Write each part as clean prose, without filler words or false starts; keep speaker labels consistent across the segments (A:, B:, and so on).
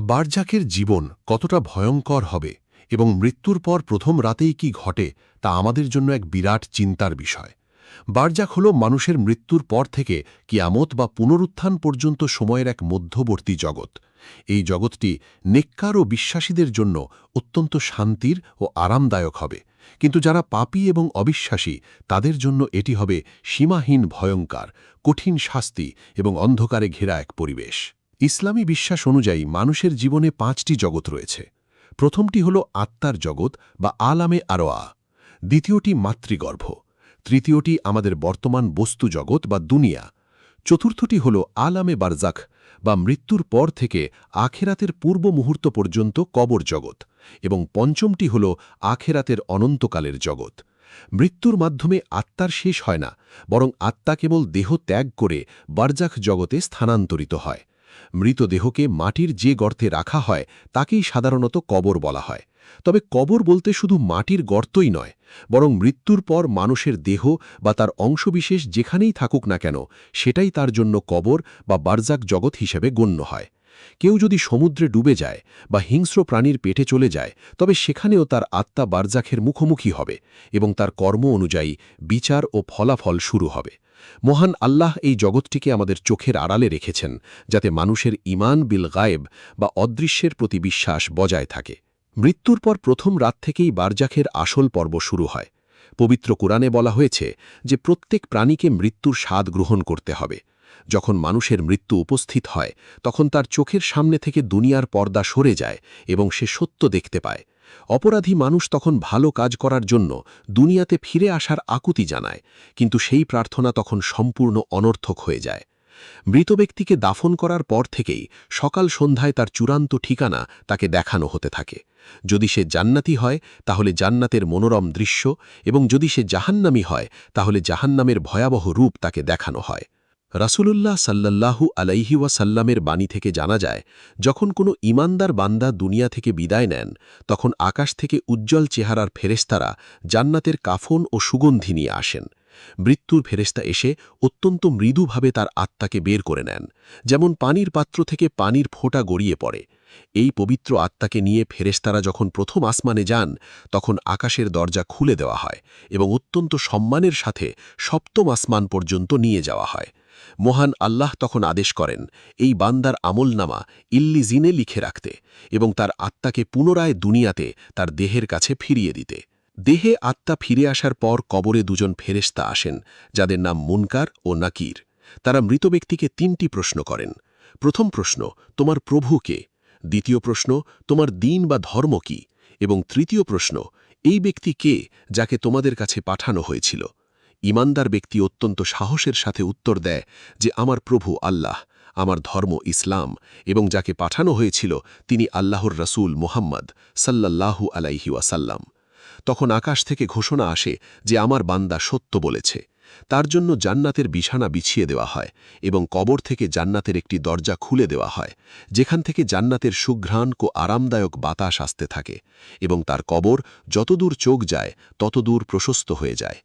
A: বারজাকের জীবন কতটা ভয়ঙ্কর হবে এবং মৃত্যুর পর প্রথম রাতেই কি ঘটে তা আমাদের জন্য এক বিরাট চিন্তার বিষয়। বারজাক হল মানুষের মৃত্যুর পর থেকে কিয়ামত বা পুনরুত্থান পর্যন্ত সময়ের এক মধ্যবর্তী জগৎ। এই জগৎটি নেককার ও বিশ্বাসীদের জন্য অত্যন্ত শান্তির ও আরামদায়ক হবে, কিন্তু যারা পাপী এবং অবিশ্বাসী তাদের জন্য এটি হবে সীমাহীন ভয়ঙ্কর, কঠিন শাস্তি এবং অন্ধকারে ঘেরা এক পরিবেশ। ইসলামী বিশ্বাস অনুযায়ী মানুষের জীবনে 5টি জগৎ রয়েছে। প্রথমটি হল আত্মার জগৎ বা আলামে আরোয়া, দ্বিতীয়টি মাতৃগর্ভ, তৃতীয়টি আমাদের বর্তমান বস্তু জগৎ বা দুনিয়া, চতুর্থটি হল আলামে বারজাখ বা মৃত্যুর পর থেকে আখেরাতের পূর্ব মুহূর্ত পর্যন্ত কবর জগৎ, এবং পঞ্চমটি হল আখেরাতের অনন্তকালের জগৎ। মৃত্যুর মাধ্যমে আত্মার শেষ হয় না, বরং আত্মা কেবল দেহ ত্যাগ করে বারজাখ জগতে স্থানান্তরিত হয়। মৃতদেহকে মাটির যে গর্তে রাখা হয় তাকেই সাধারণত কবর বলা হয়। তবে কবর বলতে শুধু মাটির গর্তই নয়, বরং মৃত্যুর পর মানুষের দেহ বা তার অংশবিশেষ যেখানেই থাকুক না কেন সেটাই তার জন্য কবর বা বারজাক জগৎ হিসেবে গণ্য হয়। কেউ যদি সমুদ্রে ডুবে যায় বা হিংস্র প্রাণীর পেটে চলে যায়, তবে সেখানেও তার আত্মা বারজাখের মুখোমুখি হবে এবং তার কর্ম অনুযায়ী বিচার ও ফলাফল শুরু হবে। মহান আল্লাহ এই জগৎটিকে আমাদের চোখের আড়ালে রেখেছেন, যাতে মানুষের ঈমান বিল গায়েব বা অদৃশ্যের প্রতি বিশ্বাস বজায় থাকে। মৃত্যুর পর প্রথম রাত থেকেই বারজাখের আসল পর্ব শুরু হয়। পবিত্র কোরআনে বলা হয়েছে যে প্রত্যেক প্রাণীকে মৃত্যুর স্বাদ গ্রহণ করতে হবে। যখন মানুষের মৃত্যু উপস্থিত হয়, তখন তার চোখের সামনে থেকে দুনিয়ার পর্দা সরে যায় এবং সে সত্য দেখতে পায়। অপরাধী মানুষ তখন ভালো কাজ করার জন্য দুনিয়াতে ফিরে আসার আকুতি জানায়, কিন্তু সেই প্রার্থনা তখন সম্পূর্ণ অনর্থক হয়ে যায়। মৃত ব্যক্তিকে দাফন করার পর থেকেই সকাল সন্ধ্যায় তার চূড়ান্ত ঠিকানা তাকে দেখানো হতে থাকে। যদি সে জান্নাতি হয় তাহলে জান্নাতের মনোরম দৃশ্য, এবং যদি সে জাহান্নামী হয় তাহলে জাহান্নামের ভয়াবহ রূপ তাকে দেখানো হয়। রাসূলুল্লাহ সাল্লাল্লাহু আলাইহি ওয়াসাল্লামের বাণী থেকে জানা যায়, যখন কোনো ঈমানদার বান্দা দুনিয়া থেকে বিদায় নেন, তখন আকাশ থেকে উজ্জ্বল চেহারার ফেরেশতারা জান্নাতের কাফন ও সুগন্ধি নিয়ে আসেন। মৃত্যুর ফেরেশতা এসে অত্যন্ত মৃদুভাবে তার আত্মাকে বের করে নেন, যেমন পানির পাত্র থেকে পানির ফোঁটা গড়িয়ে পড়ে। এই পবিত্র আত্মাকে নিয়ে ফেরেশতারা যখন প্রথম আসমানে যান, তখন আকাশের দরজা খুলে দেওয়া হয় এবং অত্যন্ত সম্মানের সাথে সপ্তম আসমান পর্যন্ত নিয়ে যাওয়া হয়। মহান আল্লাহ তখন আদেশ করেন এই বান্দার আমলনামা ইল্লিজিনে লিখে রাখতে এবং তার আত্মাকে পুনরায় দুনিয়াতে তার দেহের কাছে ফিরিয়ে দিতে। দেহে আত্মা ফিরে আসার পর কবরে দুজন ফেরেশতা আসেন, যাদের নাম মুনকার ও নাকির। তারা মৃত ব্যক্তিকে 3টি প্রশ্ন করেন। প্রথম প্রশ্ন, তোমার প্রভু কে? দ্বিতীয় প্রশ্ন, তোমার দিন বা ধর্ম কি? এবং তৃতীয় প্রশ্ন, এই ব্যক্তি কে যাকে তোমাদের কাছে পাঠানো হয়েছিল? ঈমানদার ব্যক্তি অত্যন্ত সাহসের সাথে উত্তর দেয় যে আমার প্রভু আল্লাহ, আমার ধর্ম ইসলাম, এবং যাকে পাঠানো হয়েছিল তিনি আল্লাহর রাসূল মুহাম্মদ সাল্লাল্লাহু আলাইহি ওয়াসাল্লাম। তখন আকাশ থেকে ঘোষণা আসে যে আমার বান্দা সত্য বলেছে। তার জন্য জান্নাতের বিছানা বিছিয়ে দেওয়া হয় এবং কবর থেকে জান্নাতের একটি দরজা খুলে দেওয়া হয়, যেখান থেকে জান্নাতের সুঘ্রাণ ও আরামদায়ক বাতাস আসতে থাকে, এবং তার কবর যতদূর চোখ যায় ততদূর প্রশস্ত হয়ে যায়।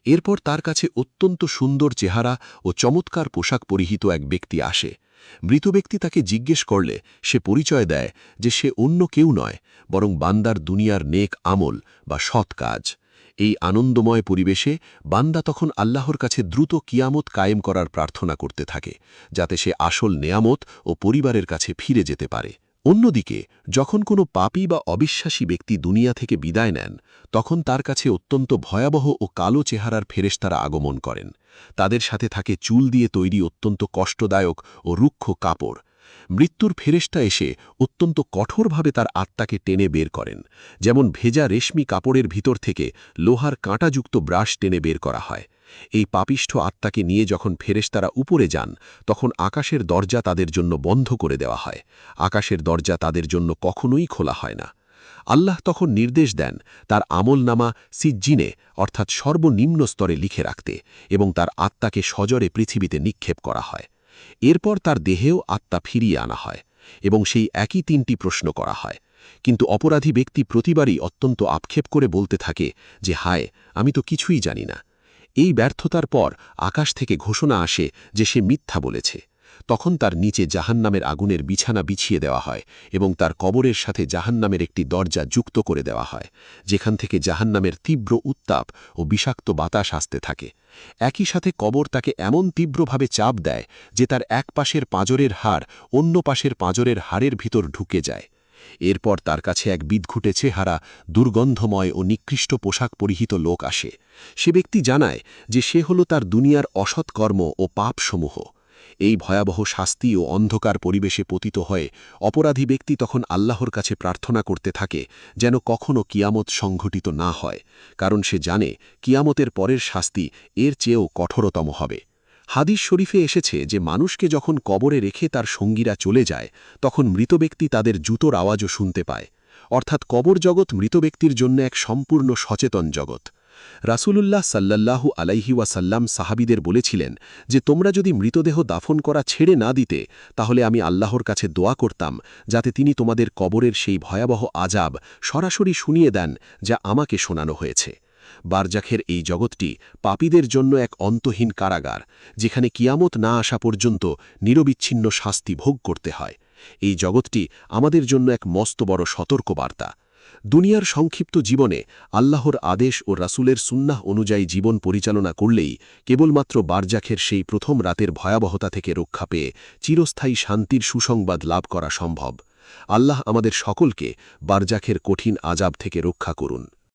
A: এরপর তার কাছে অত্যন্ত সুন্দর চেহারা ও চমৎকার পোশাক পরিহিত এক ব্যক্তি আসে। মৃত ব্যক্তি তাকে জিজ্ঞেস করলে সে পরিচয় দেয় যে সে অন্য কেউ নয়, বরং বান্দার দুনিয়ার নেক আমল বা সৎ কাজ। এই আনন্দময় পরিবেশে বান্দা তখন আল্লাহর কাছে দ্রুত কিয়ামত কায়েম করার প্রার্থনা করতে থাকে, যাতে সে আসল নেয়ামত ও পরিবারের কাছে ফিরে যেতে পারে। অন্যদিকে যখন কোনো পাপী বা অবিশ্বাসী ব্যক্তি দুনিয়া থেকে বিদায় নেন, তখন তার কাছে অত্যন্ত ভয়াবহ ও কালো চেহারার ফেরেশতারা আগমন করেন। তাদের সাথে থাকে চুল দিয়ে তৈরি অত্যন্ত কষ্টদায়ক ও রুক্ষ কাপড়। মৃত্যুর ফেরেশতা এসে অত্যন্ত কঠোরভাবে তার আত্মাকে টেনে বের করেন, যেমন ভেজা রেশমি কাপড়ের ভিতর থেকে লোহার কাঁটাযুক্ত ব্রাশ টেনে বের করা হয়। এই পাপিষ্ঠ আত্মাকে নিয়ে যখন ফেরেশতারা উপরে যান, তখন আকাশের দরজা তাদের জন্য বন্ধ করে দেওয়া হয়। আকাশের দরজা তাদের জন্য কখনোই খোলা হয় না। আল্লাহ তখন নির্দেশ দেন তার আমলনামা সিজ্জিনে অর্থাৎ সর্বনিম্ন স্তরে লিখে রাখতে, এবং তার আত্মাকে সজরে পৃথিবীতে নিক্ষেপ করা হয়। এরপর তার দেহেও আত্মা ফিরিয়ে আনা হয় এবং সেই একই 3টি প্রশ্ন করা হয়। কিন্তু অপরাধী ব্যক্তি প্রতিবারই অত্যন্ত আক্ষেপ করে বলতে থাকে যে হায়, আমি তো কিছুই জানি না। এই ব্যর্থতার পর আকাশ থেকে ঘোষণা আসে যে সে মিথ্যা বলেছে।
B: তখন তার নিচে জাহান্নামের আগুনের বিছানা বিছিয়ে দেওয়া হয় এবং তার কবরের সাথে জাহান্নামের একটি দরজা যুক্ত করে দেওয়া হয়, যেখান থেকে জাহান্নামের তীব্র উত্তাপ ও বিষাক্ত বাতাস আসতে থাকে। একই সাথে কবর তাকে এমন তীব্রভাবে চাপ দেয় যে তার এক পাশের পাঁজরের হাড় অন্য পাশের পাঁজরের হাড়ের ভিতর ঢুকে যায়। এরপর তার কাছে এক বিদঘুটে চেহারা, দুর্গন্ধময় ও নিকৃষ্ট পোশাক পরিহিত লোক আসে। সে ব্যক্তি জানায় যে সে হল তার দুনিয়ার অসৎকর্ম ও পাপসমূহ। এই ভয়াবহ শাস্তি ও অন্ধকার পরিবেশে পতিত হয়ে অপরাধী ব্যক্তি তখন আল্লাহর কাছে প্রার্থনা করতে থাকে যেন কখনও কিয়ামত সংঘটিত না হয়, কারণ সে জানে কিয়ামতের পরের শাস্তি এর চেয়েও কঠোরতম হবে। হাদিস শরীফে এসেছে যে মানুষকে যখন কবরে রেখে তার সঙ্গীরা চলে যায়, তখন মৃত ব্যক্তি তাদের জুতোর আওয়াজও শুনতে পায়। অর্থাৎ কবর জগৎ মৃত ব্যক্তির জন্য এক সম্পূর্ণ সচেতন জগৎ। রাসূলুল্লাহ সাল্লাল্লাহু আলাইহি ওয়াসাল্লাম সাহাবীদের বলেছিলেন যে তোমরা যদি মৃতদেহ দাফন করা ছেড়ে না দিতে, তাহলে আমি আল্লাহর কাছে দোয়া করতাম যাতে তিনি তোমাদের কবরের সেই ভয়াবহ আযাব সরাসরি শুনিয়ে দেন যা আমাকে শোনানো হয়েছে। বারজাখের এই জগৎটি পাপীদের জন্য এক অন্তহীন কারাগার, যেখানে কিয়ামত না আসা পর্যন্ত নিরবিচ্ছিন্ন শাস্তি ভোগ করতে হয়। এই জগৎটি আমাদের জন্য এক মস্ত বড় সতর্কবার্তা। দুনিয়ার সংক্ষিপ্ত জীবনে আল্লাহর আদেশ ও রাসূলের সুন্নাহ অনুযায়ী জীবন পরিচালনা করলেই কেবলমাত্র বারজাখের সেই প্রথম রাতের ভয়াবহতা থেকে রক্ষা পেয়ে চিরস্থায়ী শান্তির সুসংবাদ লাভ করা সম্ভব। আল্লাহ আমাদের সকলকে বারজাখের কঠিন আযাব থেকে রক্ষা করুন।